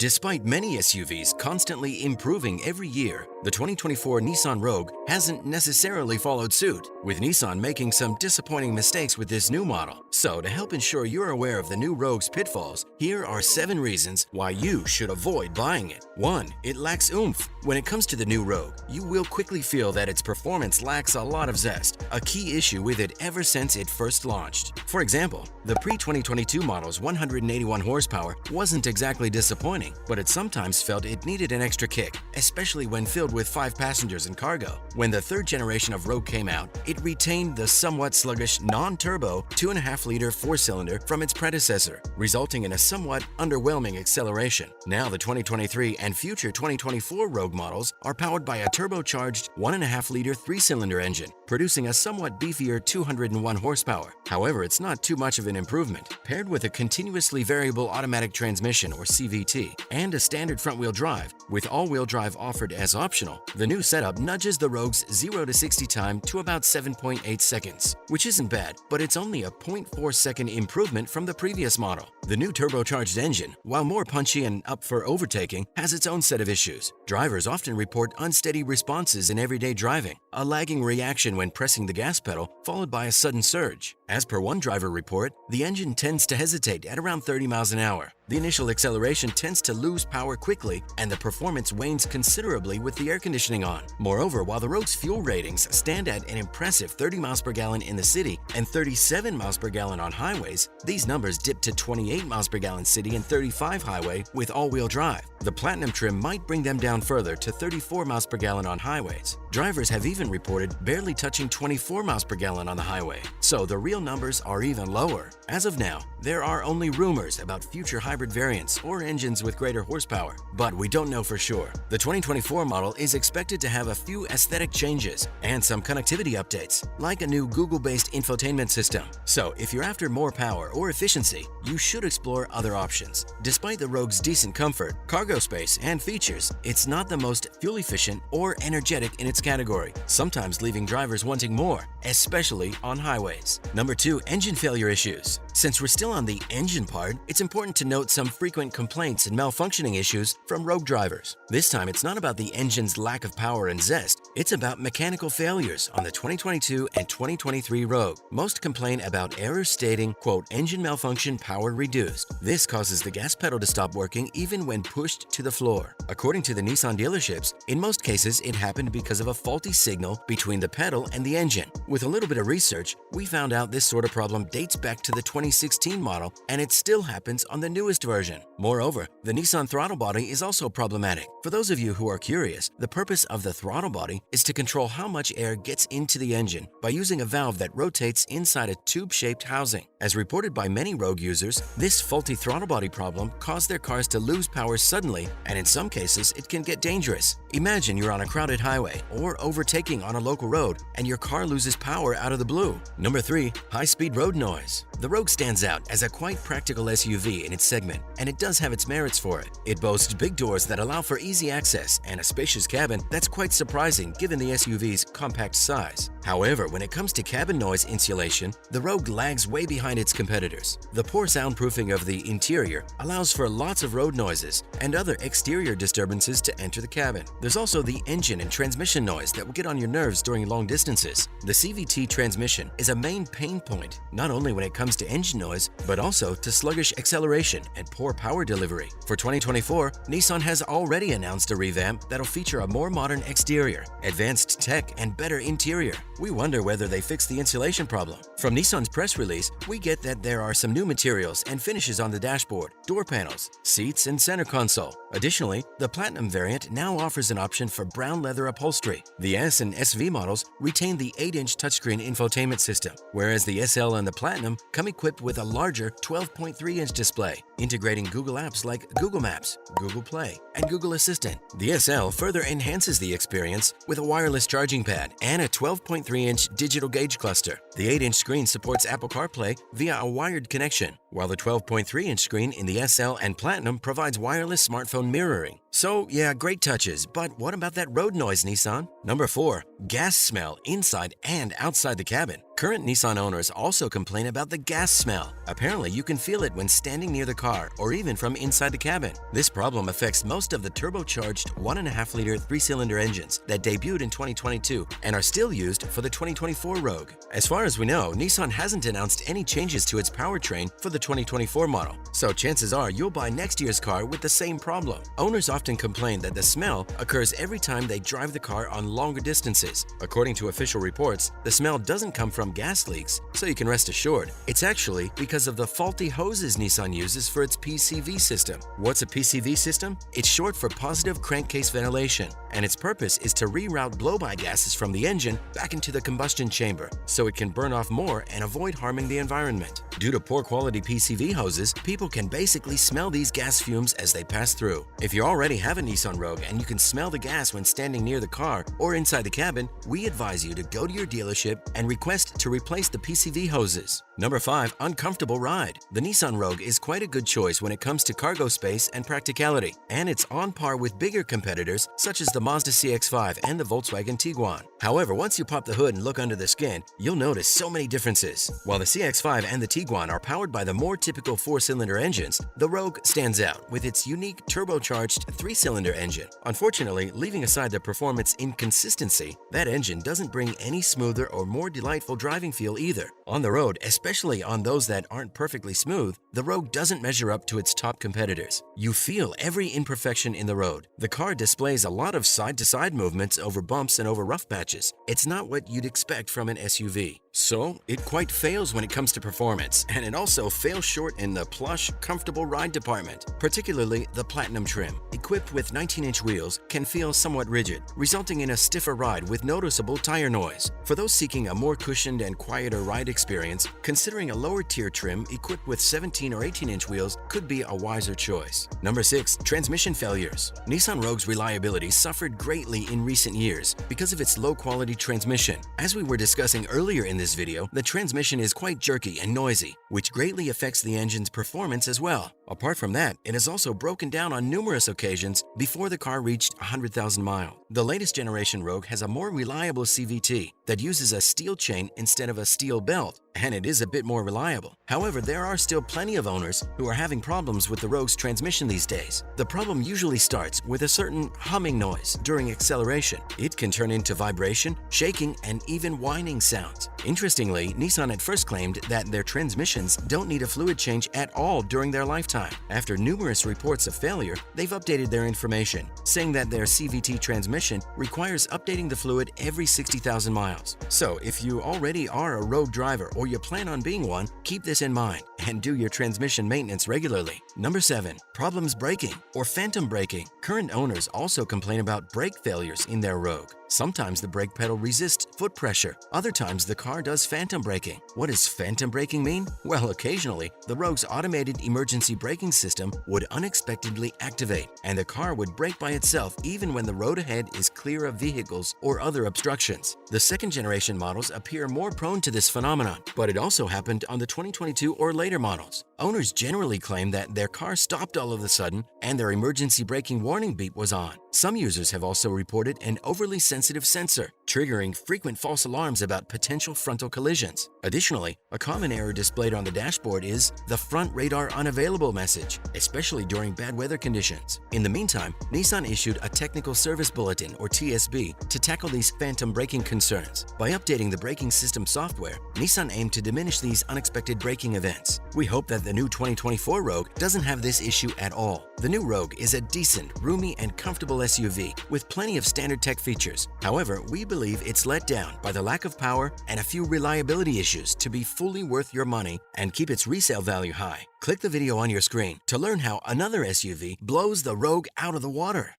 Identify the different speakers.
Speaker 1: Despite many SUVs constantly improving every year, the 2024 Nissan Rogue hasn't necessarily followed suit, with Nissan making some disappointing mistakes with this new model. So, to help ensure you're aware of the new Rogue's pitfalls, here are 7 reasons why you should avoid buying it. 1. It lacks oomph. When it comes to the new Rogue, you will quickly feel that its performance lacks a lot of zest, a key issue with it ever since it first launched. For example, the pre-2022 model's 181 horsepower wasn't exactly disappointing, but it sometimes felt it needed an extra kick, especially when filled with 5 passengers and cargo. When the 3rd generation of Rogue came out, it retained the somewhat sluggish, non-turbo 2.5-liter 4-cylinder from its predecessor, resulting in a somewhat underwhelming acceleration. Now the 2023 and future 2024 Rogue models are powered by a turbocharged 1.5-liter 3-cylinder engine, producing a somewhat beefier 201 horsepower. However, it's not too much of an improvement. Paired with a continuously variable automatic transmission or CVT and a standard front-wheel drive, with all-wheel drive offered as optional, the new setup nudges the Rogue's 0 to 60 time to about 7.8 seconds, which isn't bad, but it's only a 0.4-second improvement from the previous model. The new turbocharged engine, while more punchy and up for overtaking, has its own set of issues. Drivers often report unsteady responses in everyday driving, a lagging reaction when pressing the gas pedal, followed by a sudden surge. As per one driver report, the engine tends to hesitate at around 30 miles an hour. The initial acceleration tends to lose power quickly, and the performance wanes considerably with the air conditioning on. Moreover, while the Rogue's fuel ratings stand at an impressive 30 miles per gallon in the city and 37 miles per gallon on highways, these numbers dip to 28 miles per gallon city and 35 highway with all-wheel drive. The Platinum trim might bring them down further to 34 miles per gallon on highways. Drivers have even reported barely touching 24 miles per gallon on the highway, so the real numbers are even lower. As of now, there are only rumors about future hybrid variants or engines with greater horsepower, but we don't know for sure. The 2024 model is expected to have a few aesthetic changes and some connectivity updates, like a new Google-based infotainment system. So if you're after more power or efficiency, you should explore other options. Despite the Rogue's decent comfort, cargo space, and features, it's not the most fuel-efficient or energetic in its category, sometimes leaving drivers wanting more, especially on highways. Number 2. Engine failure issues. Since we're still on the engine part, it's important to note some frequent complaints and malfunctioning issues from Rogue drivers. This time, it's not about the engine's lack of power and zest, it's about mechanical failures on the 2022 and 2023 Rogue. Most complain about errors stating, quote, engine malfunction, power reduced. This causes the gas pedal to stop working even when pushed to the floor. According to the Nissan dealerships, in most cases, it happened because of a faulty signal between the pedal and the engine. With a little bit of research, we found out this sort of problem dates back to the 2016 model, and it still happens on the newest version. Moreover, the Nissan throttle body is also problematic. For those of you who are curious, the purpose of the throttle body is to control how much air gets into the engine by using a valve that rotates inside a tube-shaped housing. As reported by many Rogue users, this faulty throttle body problem caused their cars to lose power suddenly, and in some cases, it can get dangerous. Imagine you're on a crowded highway or overtaking on a local road, and your car loses power out of the blue. Number 3. High-speed road noise. The Rogue stands out as a quite practical SUV in its segment, and it does have its merits for it. It boasts big doors that allow for easy access and a spacious cabin that's quite surprising given the SUV's compact size. However, when it comes to cabin noise insulation, the Rogue lags way behind its competitors. The poor soundproofing of the interior allows for lots of road noises and other exterior disturbances to enter the cabin. There's also the engine and transmission noise that will get on your nerves during long distances. The CVT transmission is a main pain point, not only when it comes to engine noise, but also to sluggish acceleration and poor power delivery. For 2024, Nissan has already announced a revamp that'll feature a more modern exterior, advanced tech, and better interior. We wonder whether they fixed the insulation problem. From Nissan's press release, we get that there are some new materials and finishes on the dashboard, door panels, seats, and center console. Additionally, the Platinum variant now offers an option for brown leather upholstery. The S and SV models retain the 8-inch touchscreen infotainment system, whereas the SL and the Platinum come equipped with a larger 12.3-inch display, integrating Google apps like Google Maps, Google Play, and Google Assistant. The SL further enhances the experience with a wireless charging pad and a 12.3-inch digital gauge cluster. The 8-inch screen supports Apple CarPlay via a wired connection, while the 12.3-inch screen in the SL and Platinum provides wireless smartphone mirroring. So yeah, great touches, but what about that road noise, Nissan? Number 4. gas smell inside and outside the cabin. Current Nissan owners also complain about the gas smell. Apparently, you can feel it when standing near the car or even from inside the cabin. This problem affects most of the turbocharged 1.5-liter 3-cylinder engines that debuted in 2022 and are still used for the 2024 Rogue. As far as we know, Nissan hasn't announced any changes to its powertrain for the 2024 model, so chances are you'll buy next year's car with the same problem. Owners often complain that the smell occurs every time they drive the car on longer distances. According to official reports, the smell doesn't come from gas leaks, so you can rest assured. It's actually because of the faulty hoses Nissan uses for its PCV system. What's a PCV system? It's short for positive crankcase ventilation, and its purpose is to reroute blow-by gases from the engine back into the combustion chamber so it can burn off more and avoid harming the environment. Due to poor quality PCV hoses, people can basically smell these gas fumes as they pass through. If you already have a Nissan Rogue and you can smell the gas when standing near the car or inside the cabin, we advise you to go to your dealership and request to replace the PCV hoses. Number 5. Uncomfortable ride. The Nissan Rogue is quite a good choice when it comes to cargo space and practicality, and it's on par with bigger competitors such as the Mazda CX-5 and the Volkswagen Tiguan. However, once you pop the hood and look under the skin, you'll notice so many differences. While the CX-5 and the Tiguan are powered by the more typical 4-cylinder engines, the Rogue stands out with its unique turbocharged 3-cylinder engine. Unfortunately, leaving aside the performance inconsistency, that engine doesn't bring any smoother or more delightful driving feel either. On the road, especially on those that aren't perfectly smooth, the Rogue doesn't measure up to its top competitors. You feel every imperfection in the road. The car displays a lot of side-to-side movements over bumps and over rough patches. It's not what you'd expect from an SUV. So, it quite fails when it comes to performance, and it also fails short in the plush, comfortable ride department, particularly the Platinum trim. Equipped with 19-inch wheels, can feel somewhat rigid, resulting in a stiffer ride with noticeable tire noise. For those seeking a more cushioned and quieter ride experience, considering a lower-tier trim equipped with 17 or 18-inch wheels could be a wiser choice. Number 6. Transmission failures. Nissan Rogue's reliability suffered greatly in recent years because of its low-quality transmission. As we were discussing earlier in this video, the transmission is quite jerky and noisy, which greatly affects the engine's performance as well. Apart from that, it has also broken down on numerous occasions before the car reached 100,000 miles. The latest generation Rogue has a more reliable CVT that uses a steel chain instead of a steel belt, and it is a bit more reliable. However, there are still plenty of owners who are having problems with the Rogue's transmission these days. The problem usually starts with a certain humming noise during acceleration. It can turn into vibration, shaking, and even whining sounds. Interestingly, Nissan at first claimed that their transmissions don't need a fluid change at all during their lifetime. After numerous reports of failure, they've updated their information, saying that their CVT transmission requires updating the fluid every 60,000 miles. So, if you already are a Rogue driver or you plan on being one, keep this in mind and do your transmission maintenance regularly. Number 7. Problems braking or phantom braking. Current owners also complain about brake failures in their Rogue. Sometimes the brake pedal resists foot pressure. Other times the car does phantom braking. What does phantom braking mean? Well, occasionally, the Rogue's automated emergency braking system would unexpectedly activate, and the car would brake by itself even when the road ahead is clear of vehicles or other obstructions. The second-generation models appear more prone to this phenomenon, but it also happened on the 2022 or later models. Owners generally claim that their car stopped all of a sudden and their emergency braking warning beep was on. Some users have also reported an overly sensitive sensor, triggering frequent false alarms about potential frontal collisions. Additionally, a common error displayed on the dashboard is the front radar unavailable message, especially during bad weather conditions. In the meantime, Nissan issued a technical service bulletin or TSB to tackle these phantom braking concerns. By updating the braking system software, Nissan aimed to diminish these unexpected braking events. We hope that the new 2024 Rogue doesn't have this issue at all. The new Rogue is a decent, roomy, and comfortable SUV with plenty of standard tech features. However, we believe it's let down by the lack of power and a few reliability issues to be fully worth your money and keep its resale value high. Click the video on your screen to learn how another SUV blows the Rogue out of the water.